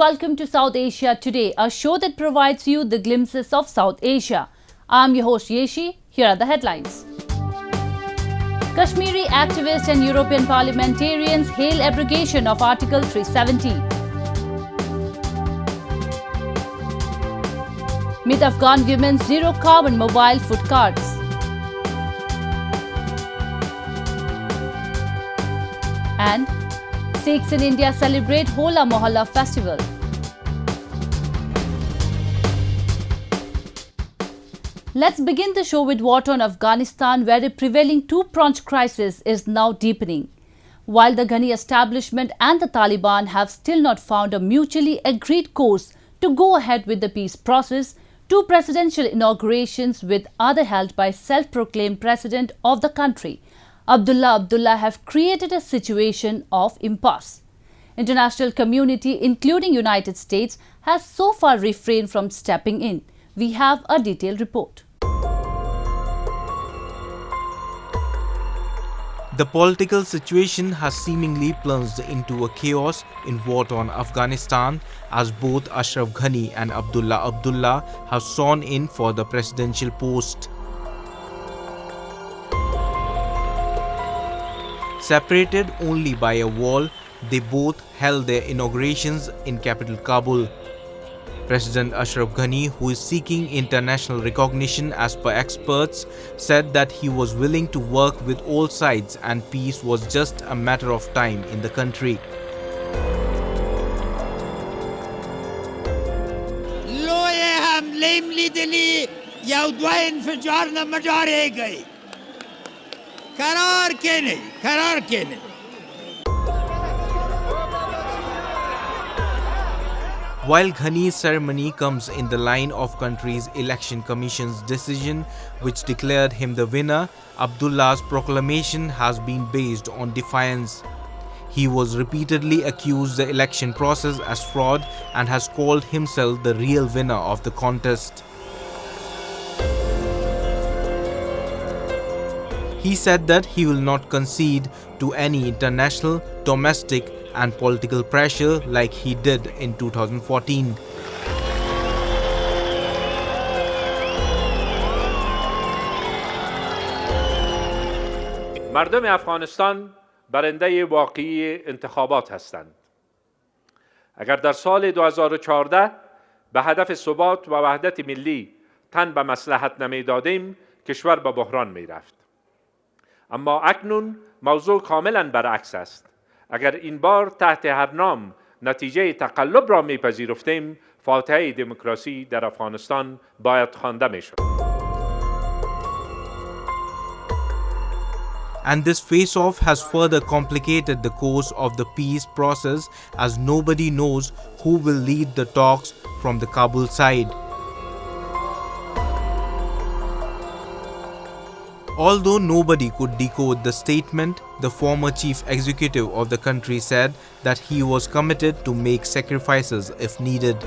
welcome to South Asia Today, a show that provides you the glimpses of South Asia. I'm your host Yeshi. Here are the headlines. Kashmiri activists and European parliamentarians hail abrogation of Article 370. Meet Afghan women's zero-carbon mobile food cards. And Sikhs in India celebrate Hola Mohalla festival. Let's begin the show with war on Afghanistan, where the prevailing two-pronged crisis is now deepening. While the Ghani establishment and the Taliban have still not found a mutually agreed course to go ahead with the peace process, two presidential inaugurations with other held by self-proclaimed president of the country, Abdullah Abdullah, have created a situation of impasse. International community, including United States, has so far refrained from stepping in. We have a detailed report. The political situation has seemingly plunged into a chaos in war-torn Afghanistan as both Ashraf Ghani and Abdullah Abdullah have sworn in for the presidential post. Separated only by a wall, they both held their inaugurations in capital Kabul. President Ashraf Ghani, who is seeking international recognition as per experts, said that he was willing to work with all sides and peace was just a matter of time in the country. While Ghani's ceremony comes in the line of country's election commission's decision which declared him the winner, Abdullah's proclamation has been based on defiance. He was repeatedly accused the election process as fraud and has called himself the real winner of the contest. He said that he will not concede to any international, domestic and political pressure like he did in 2014. مردم افغانستان برنده واقعی انتخابات هستند. اگر در سال 2014 به هدف ثبات و وحدت ملی تن به مصلحت نمیدادیم، کشور به بحران میرفت. اما اکنون موضوع کاملا برعکس است. اگر این بار تحت هر نام نتیجه تقلب را میپذیرفتیم، فاتحه دموکراسی در افغانستان باید خوانده میشد. And this face-off has further complicated the course of the peace process as nobody knows who will lead the talks from the Kabul side. Although nobody could decode the statement, the former chief executive of the country said that he was committed to make sacrifices if needed.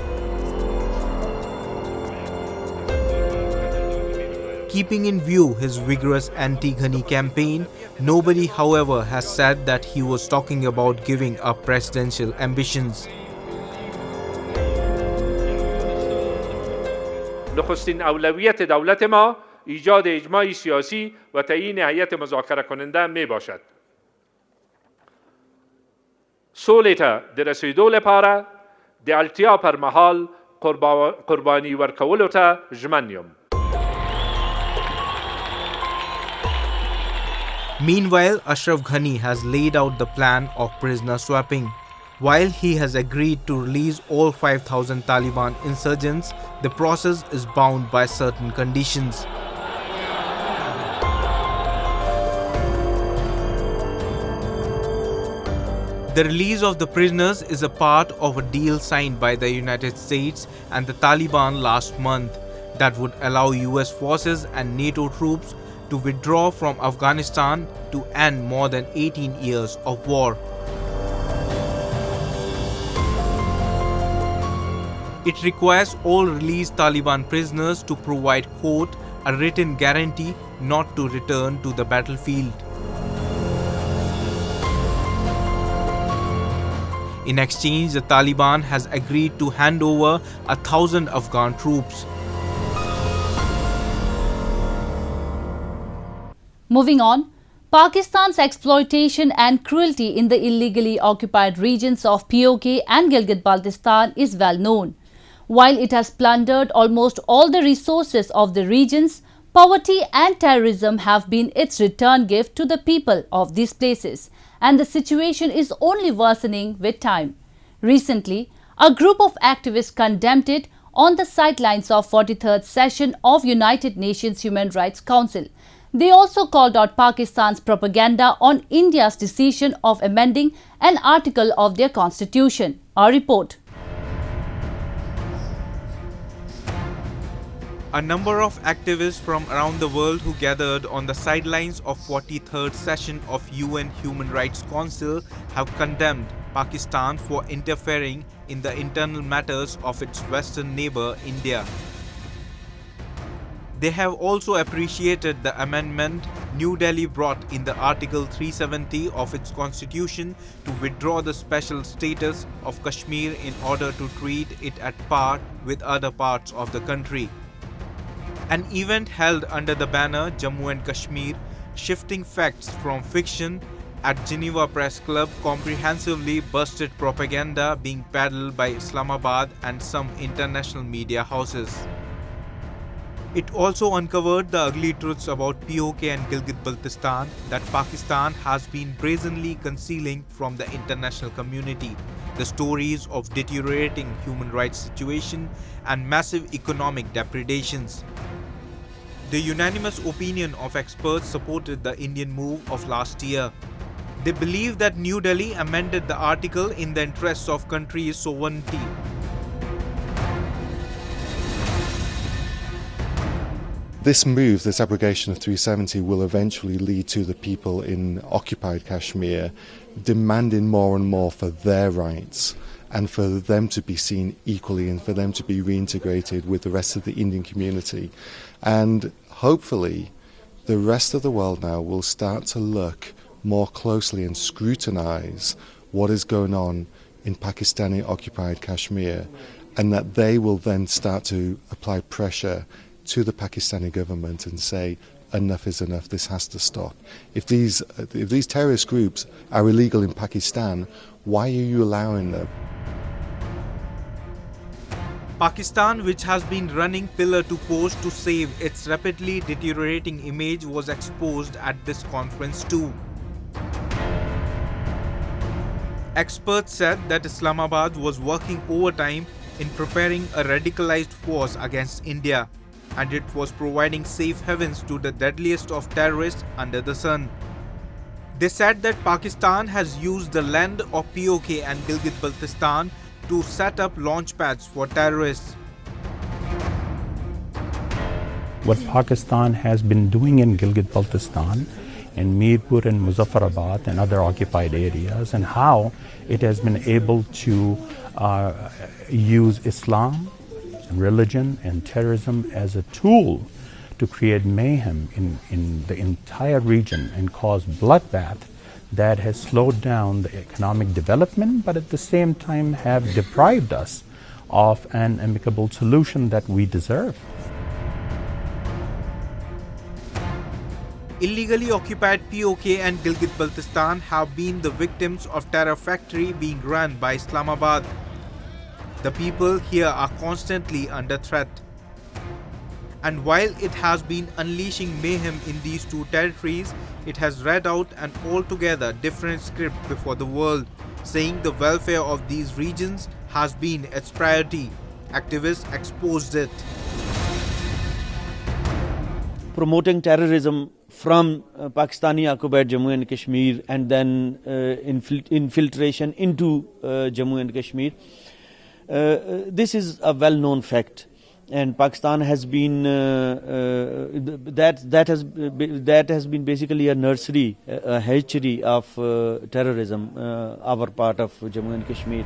Keeping in view his vigorous anti-Ghani campaign, nobody, however, has said that he was talking about giving up presidential ambitions. نخستین اولویت دولت ما ایجاد اجماع سیاسی و تعیین هیئت مذاکره کننده می باشد. سولته د رسیدو لپاره د اړتیا پر مهال قربانی ورکولو ته ژمن یم. Meanwhile, Ashraf Ghani has laid out the plan of prisoner swapping. While he has agreed to release all 5,000 Taliban insurgents, the process is bound by certain conditions. The release of the prisoners is a part of a deal signed by the United States and the Taliban last month that would allow US forces and NATO troops to withdraw from Afghanistan to end more than 18 years of war. It requires all released Taliban prisoners to provide, quote, a written guarantee not to return to the battlefield. In exchange, the Taliban has agreed to hand over 1,000 Afghan troops. Moving on, Pakistan's exploitation and cruelty in the illegally occupied regions of POK and Gilgit-Baltistan is well known. While it has plundered almost all the resources of the regions, poverty and terrorism have been its return gift to the people of these places, and the situation is only worsening with time. Recently, a group of activists condemned it on the sidelines of 43rd session of United Nations Human Rights Council. They also called out Pakistan's propaganda on India's decision of amending an article of their constitution. Our report. A number of activists from around the world who gathered on the sidelines of 43rd session of UN Human Rights Council have condemned Pakistan for interfering in the internal matters of its western neighbor India. They have also appreciated the amendment New Delhi brought in the Article 370 of its constitution to withdraw the special status of Kashmir in order to treat it at par with other parts of the country. An event held under the banner Jammu and Kashmir, Shifting Facts from Fiction at Geneva Press Club comprehensively busted propaganda being peddled by Islamabad and some international media houses. It also uncovered the ugly truths about POK and Gilgit-Baltistan that Pakistan has been brazenly concealing from the international community. The stories of deteriorating human rights situation and massive economic depredations. The unanimous opinion of experts supported the Indian move of last year. They believe that New Delhi amended the article in the interests of country's sovereignty. This move, this abrogation of 370, will eventually lead to the people in occupied Kashmir demanding more and more for their rights and for them to be seen equally and for them to be reintegrated with the rest of the Indian community. And hopefully the rest of the world now will start to look more closely and scrutinize what is going on in Pakistani occupied Kashmir, and that they will then start to apply pressure to the Pakistani government and say, enough is enough, this has to stop. If these terrorist groups are illegal in Pakistan, why are you allowing them? Pakistan, which has been running pillar to post to save its rapidly deteriorating image, was exposed at this conference too. Experts said that Islamabad was working overtime in preparing a radicalized force against India, and it was providing safe havens to the deadliest of terrorists under the sun. They said that Pakistan has used the land of POK and Gilgit-Baltistan to set up launch pads for terrorists. What Pakistan has been doing in Gilgit-Baltistan, in Mirpur and Muzaffarabad and other occupied areas, and how it has been able to use Islam, religion and terrorism as a tool to create mayhem in the entire region and cause bloodbath that has slowed down the economic development, but at the same time have deprived us of an amicable solution that we deserve. Illegally occupied POK and Gilgit-Baltistan have been the victims of terror factory being run by Islamabad. The people here are constantly under threat. And while it has been unleashing mayhem in these two territories, it has read out an altogether different script before the world, saying the welfare of these regions has been its priority. Activists exposed it. Promoting terrorism from Pakistani occupied Jammu and Kashmir, and then infiltration into Jammu and Kashmir. This is a well-known fact, and Pakistan has been that has been basically a nursery, a hatchery of terrorism, our part of Jammu and Kashmir.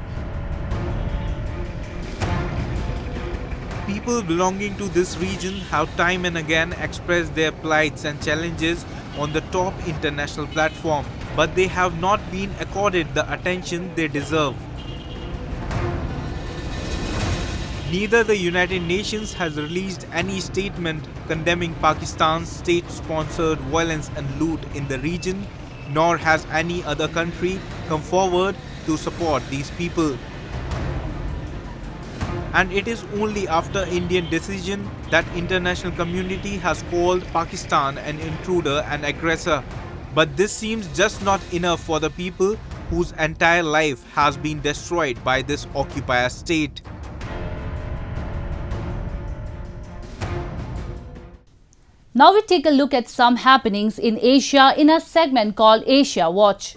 People belonging to this region have time and again expressed their plights and challenges on the top international platform, but they have not been accorded the attention they deserve. Neither the United Nations has released any statement condemning Pakistan's state-sponsored violence and loot in the region, nor has any other country come forward to support these people. And it is only after Indian decision that international community has called Pakistan an intruder and aggressor. But this seems just not enough for the people whose entire life has been destroyed by this occupier state. Now we take a look at some happenings in Asia in a segment called Asia Watch.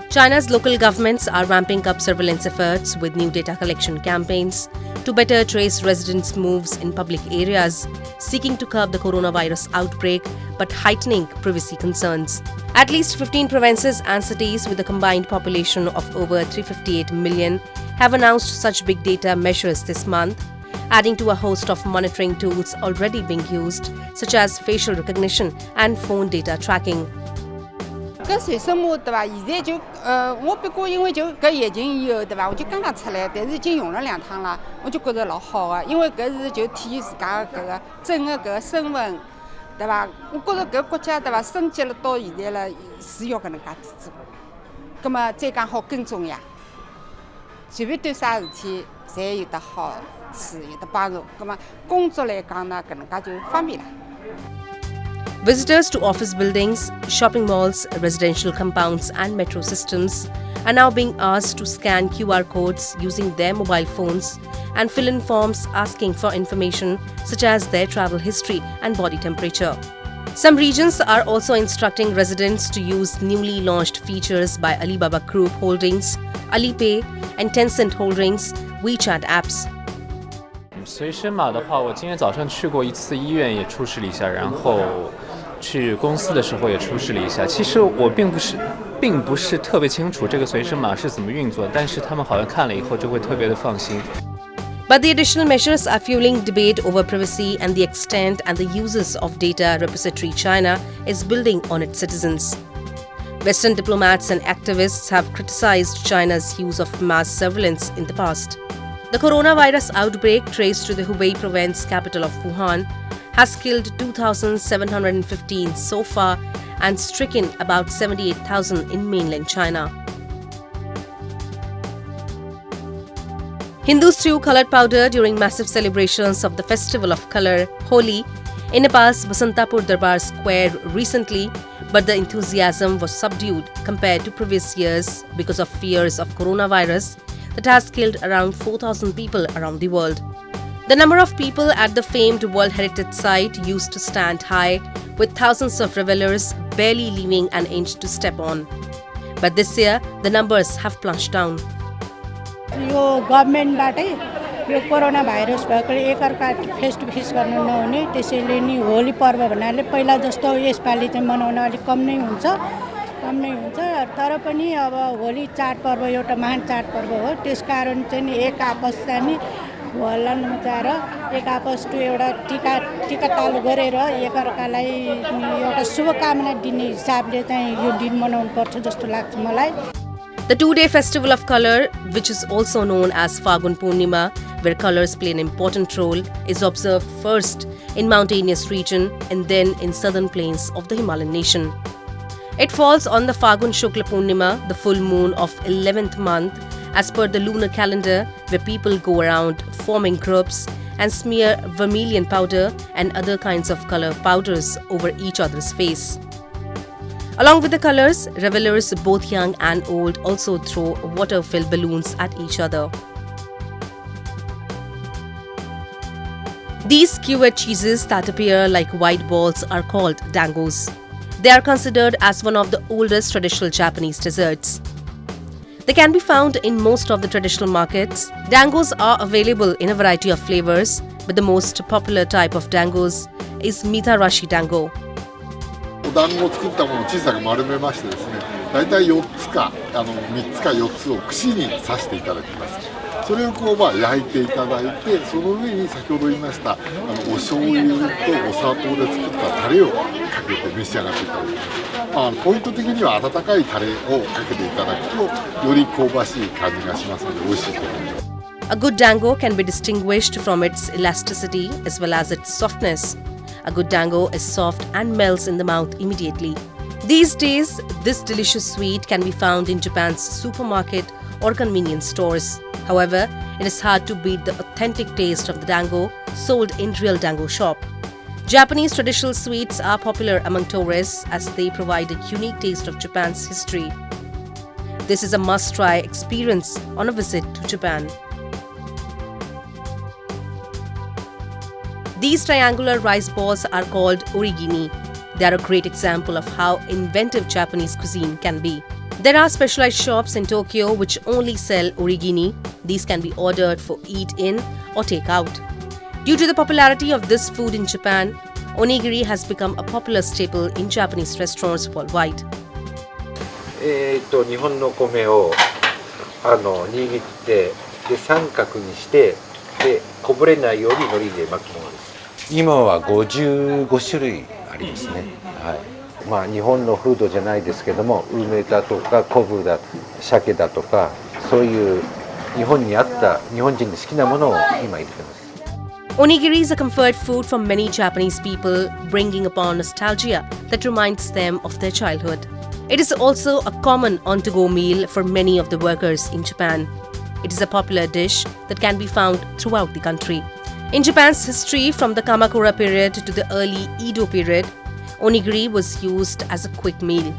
China's local governments are ramping up surveillance efforts with new data collection campaigns to better trace residents' moves in public areas, seeking to curb the coronavirus outbreak but heightening privacy concerns. At least 15 provinces and cities with a combined population of over 358 million have announced such big data measures this month, adding to a host of monitoring tools already being used, such as facial recognition and phone data tracking. 搿水生物对吧？现在就我不过因为就搿疫情以后对吧？我就刚刚出来，但是已经用了2趟了，我就觉得老好个，因为搿是就体现自家搿个整个搿个身份，对吧？我觉着搿国家对吧，升级了到现在了，是要搿能介子做。葛末再讲好跟踪呀，随便对啥事体侪有得好处，有得帮助。葛末工作来讲呢，搿能介就方便了。 Visitors to office buildings, shopping malls, residential compounds and metro systems are now being asked to scan QR codes using their mobile phones and fill in forms asking for information such as their travel history and body temperature. Some regions are also instructing residents to use newly launched features by Alibaba Group Holdings, Alipay and Tencent Holdings WeChat apps. 随身码的话，我今天早上去过一次医院，也出示了一下，然后去公司的时候也出示了一下。其实我并不是特别清楚这个随身码是怎么运作，但是他们好像看了以后就会特别的放心。 But the additional measures are fueling debate over privacy and the extent and the uses of data repository China is building on its citizens. Western diplomats and activists have criticized China's use of mass surveillance in the past. The coronavirus outbreak traced to the Hubei province capital of Wuhan has killed 2,715 so far and stricken about 78,000 in mainland China. Hindus threw coloured powder during massive celebrations of the festival of colour, Holi, in Nepal's Basantapur Darbar Square recently, but the enthusiasm was subdued compared to previous years because of fears of coronavirus that has killed around 4,000 people around the world. The number of people at the famed World Heritage Site used to stand high, with thousands of revelers barely leaving an inch to step on. But this year, the numbers have plunged down. यो गभर्नमेन्टबाटै यो corona virus भएकोले एकअर्का face to face गर्न नहुने त्यसैले नि होली पर्व भन्नाले पहिला जस्तो यसपालि चाहिँ मनाउन अलिक कम नै हुन्छ तर पनि अब होली चाडपर्व एउटा महान चाडपर्व हो त्यसकारण चाहिँ नि एक आपस चाहिँ हल्ला मचाएर एक आपसको एउटा टिका तालु गरेर एकअर्कालाई एउटा शुभकामना दिने हिसाबले चाहिँ यो दिन मनाउनु पर्छ जस्तो लाग्छ मलाई. The two-day festival of colour, which is also known as Phagun Purnima, where colours play an important role, is observed first in mountainous region and then in southern plains of the Himalayan nation. It falls on the Phagun Shukla Purnima, the full moon of 11th month, as per the lunar calendar, where people go around forming groups and smear vermilion powder and other kinds of colour powders over each other's face. Along with the colours, revelers both young and old also throw water-filled balloons at each other. These skewered cheeses that appear like white balls are called dangos. They are considered as one of the oldest traditional Japanese desserts. They can be found in most of the traditional markets. Dangos are available in a variety of flavors, but the most popular type of dangos is Mitarashi dango. お団子を作ったものを小さく丸めましてですね、だいたい4つか3つか4つを串に刺していただきます。それをこう焼いていただいて、その上に先ほど言いましたお醤油とお砂糖で作ったタレをかけて召し上がっていただきます。ポイント的には温かいタレをかけていただくとより香ばしい感じがしますので美味しいと思います。A good dango can be distinguished from its elasticity as well as its softness. A good dango is soft and melts in the mouth immediately. These days, this delicious sweet can be found in Japan's supermarket or convenience stores. However, it is hard to beat the authentic taste of the dango sold in real dango shop. Japanese traditional sweets are popular among tourists as they provide a unique taste of Japan's history. This is a must-try experience on a visit to Japan. These triangular rice balls are called origini. They are a great example of how inventive Japanese cuisine can be. There are specialized shops in Tokyo which only sell origini. These can be ordered for eat-in or take-out. Due to the popularity of this food in Japan, onigiri has become a popular staple in Japanese restaurants worldwide. 日本の米を握ってで三角にしてでこぼれないように海苔で巻くものです。今は55種類ありますね。はい。まあ日本のフードじゃないですけども、梅だとか昆布だ、鮭だとかそういう日本にあった日本人に好きなものを今入れてます。 Onigiri is a comfort food for many Japanese people, bringing upon nostalgia that reminds them of their childhood. It is also a common on-to-go meal for many of the workers in Japan. It is a popular dish that can be found throughout the country. In Japan's history, from the Kamakura period to the early Edo period, onigiri was used as a quick meal.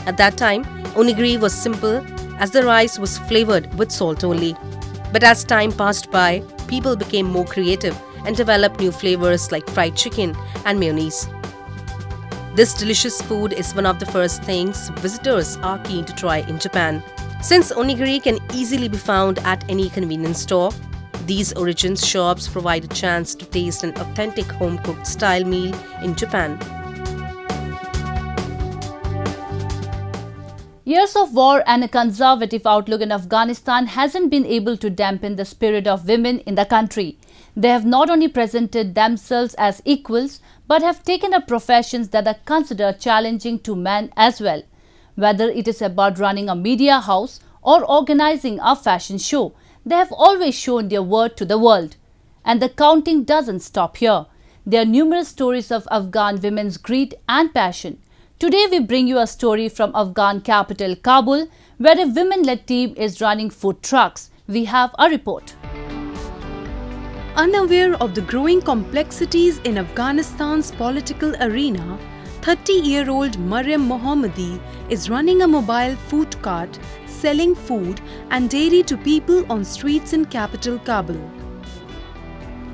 At that time, onigiri was simple as the rice was flavored with salt only. But as time passed by, people became more creative and developed new flavors like fried chicken and mayonnaise. This delicious food is one of the first things visitors are keen to try in Japan. Since onigiri can easily be found at any convenience store, these origins shops provide a chance to taste an authentic home-cooked style meal in Japan. Years of war and a conservative outlook in Afghanistan hasn't been able to dampen the spirit of women in the country. They have not only presented themselves as equals, but have taken up professions that are considered challenging to men as well. Whether it is about running a media house or organizing a fashion show, they have always shown their worth to the world. And the counting doesn't stop here. There are numerous stories of Afghan women's greed and passion. Today we bring you a story from Afghan capital Kabul, where a women-led team is running food trucks. We have a report. Unaware of the growing complexities in Afghanistan's political arena, 30-year-old Maryam Mohammadi is running a mobile food cart selling food and dairy to people on streets in capital Kabul.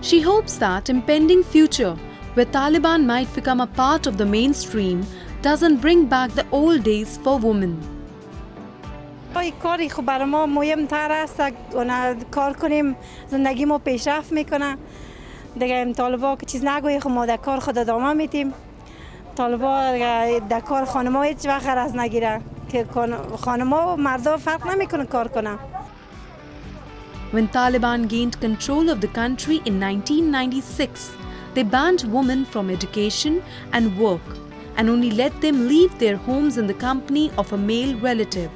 She hopes that impending future, where Taliban might become a part of the mainstream, doesn't bring back the old days for women. کاری خب برای ما مهم‌تر است کار کنیم زندگی ما پیشرفت میکنه دیگه طالبا که چیز نگویی خب ما در کار خود ادامه میدیم طالبا در کار خانم‌ها هیچ وقت از نگیره که خانم‌ها و مردا فرق نمیکنه کار کنه. When Taliban gained control of the country in 1996, they banned women from education and work and only let them leave their homes in the company of a male relative.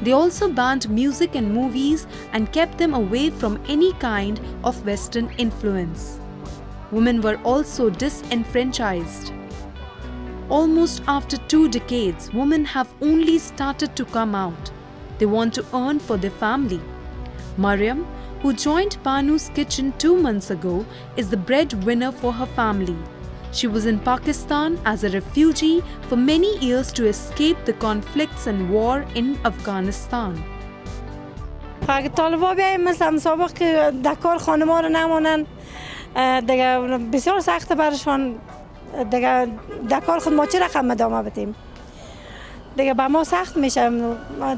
They also banned music and movies and kept them away from any kind of Western influence. Women were also disenfranchised. Almost after 2 decades, women have only started to come out. They want to earn for their family. Maryam, who joined Banu's kitchen 2 months ago, is the breadwinner for her family. She was in Pakistan as a refugee for many years to escape the conflicts and war in Afghanistan. اگه طالبا بیایم مثل مسابق که در کار خانم‌ها رو نمونن دیگه بسیار سخت برشون دیگه در کار خود ما چه رقم ادامه بدیم دیگه با ما سخت میشه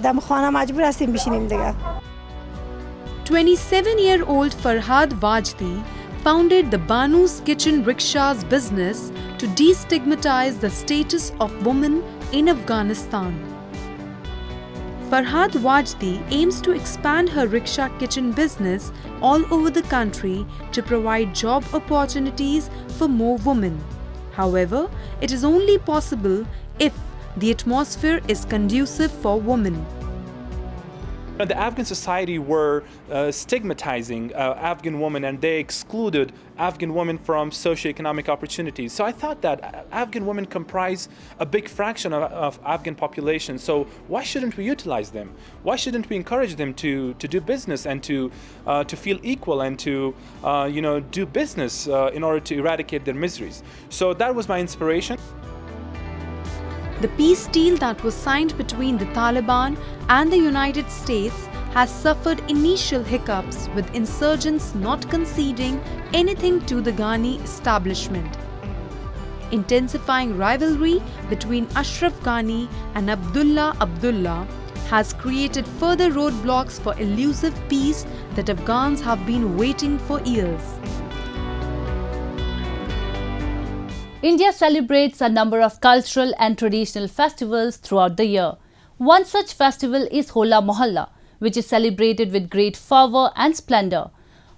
در خانه مجبور هستیم بشینیم دیگه. 27-year-old Farhad Wajdi founded the Banu's Kitchen Rickshaws business to destigmatize the status of women in Afghanistan. Farhad Wajdi aims to expand her rickshaw kitchen business all over the country to provide job opportunities for more women. However, it is only possible if the atmosphere is conducive for women. The Afghan society were stigmatizing Afghan women, and they excluded Afghan women from socioeconomic opportunities. So I thought that Afghan women comprise a big fraction of Afghan population. So why shouldn't we utilize them? Why shouldn't we encourage them to do business and to feel equal and to do business in order to eradicate their miseries? So that was my inspiration. The peace deal that was signed between the Taliban and the United States has suffered initial hiccups, with insurgents not conceding anything to the Ghani establishment. Intensifying rivalry between Ashraf Ghani and Abdullah Abdullah has created further roadblocks for elusive peace that Afghans have been waiting for years. India celebrates a number of cultural and traditional festivals throughout the year. One such festival is Hola Mohalla, which is celebrated with great fervour and splendour.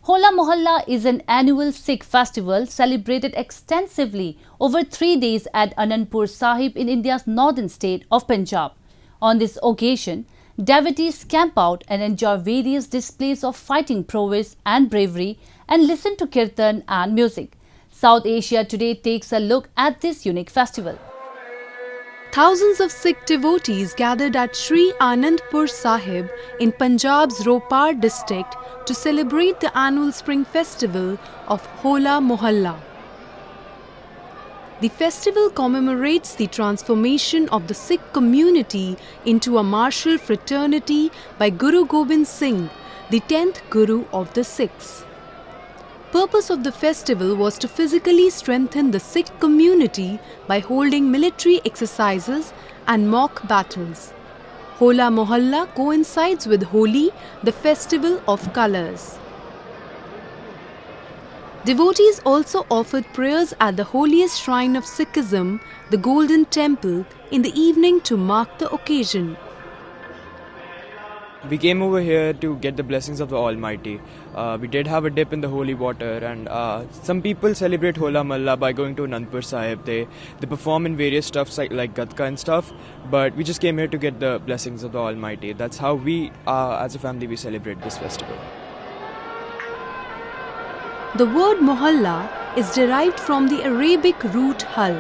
Hola Mohalla is an annual Sikh festival celebrated extensively over 3 days at Anandpur Sahib in India's northern state of Punjab. On this occasion, devotees camp out and enjoy various displays of fighting prowess and bravery and listen to kirtan and music. South Asia Today takes a look at this unique festival. Thousands of Sikh devotees gathered at Sri Anandpur Sahib in Punjab's Ropar district to celebrate the annual spring festival of Hola Mohalla. The festival commemorates the transformation of the Sikh community into a martial fraternity by Guru Gobind Singh, the 10th Guru of the Sikhs. Purpose of the festival was to physically strengthen the Sikh community by holding military exercises and mock battles. Hola Mohalla coincides with Holi, the festival of colours. Devotees also offered prayers at the holiest shrine of Sikhism, the Golden Temple, in the evening to mark the occasion. We came over here to get the blessings of the Almighty. We did have a dip in the holy water, and some people celebrate Hola Mohalla by going to Anandpur Sahib. They perform in various stuff like Gatka and stuff, but we just came here to get the blessings of the Almighty. That's how we, as a family, we celebrate this festival. The word Mohalla is derived from the Arabic root hal,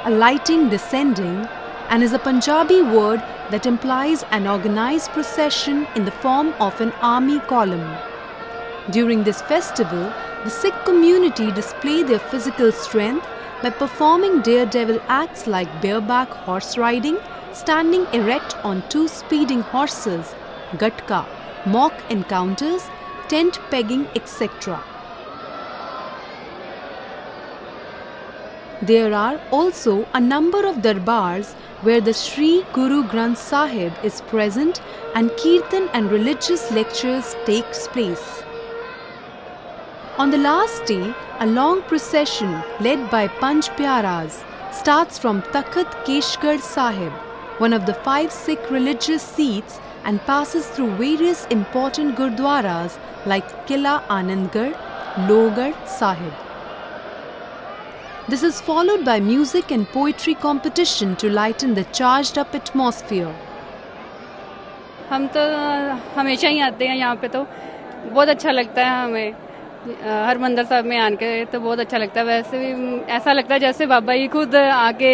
alighting, descending, and is a Punjabi word that implies an organized procession in the form of an army column. During this festival, the Sikh community display their physical strength by performing daredevil acts like bareback horse riding, standing erect on 2 speeding horses, gatka, mock encounters, tent pegging, etc. There are also a number of darbars where the Sri Guru Granth Sahib is present and kirtan and religious lectures takes place. On the last day, a long procession led by Panch Pyaras starts from Takht Keshgarh Sahib, one of the 5 Sikh religious seats, and passes through various important gurdwaras like Kila Anandgarh, Lohgarh Sahib. This is followed by music and poetry competition to lighten the charged up atmosphere. हम तो हमेशा ही आते हैं यहाँ पे, तो बहुत अच्छा लगता है हमें हरमंदिर साहब में आके, तो बहुत अच्छा लगता है। वैसे भी ऐसा लगता है जैसे बाबा जी खुद आके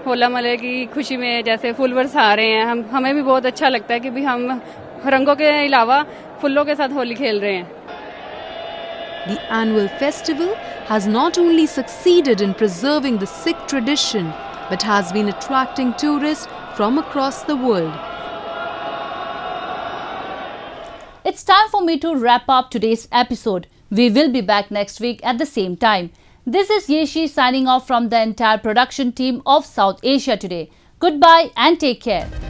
होला मोहल्ले की खुशी में जैसे फूल बरसा रहे हैं। हमें भी बहुत अच्छा लगता है कि भी हम रंगों के अलावा फूलों के साथ होली खेल रहे हैं। The annual festival has not only succeeded in preserving the Sikh tradition, but has been attracting tourists from across the world. It's time for me to wrap up today's episode. We will be back next week at the same time. This is Yeshi signing off from the entire production team of South Asia Today. Goodbye and take care.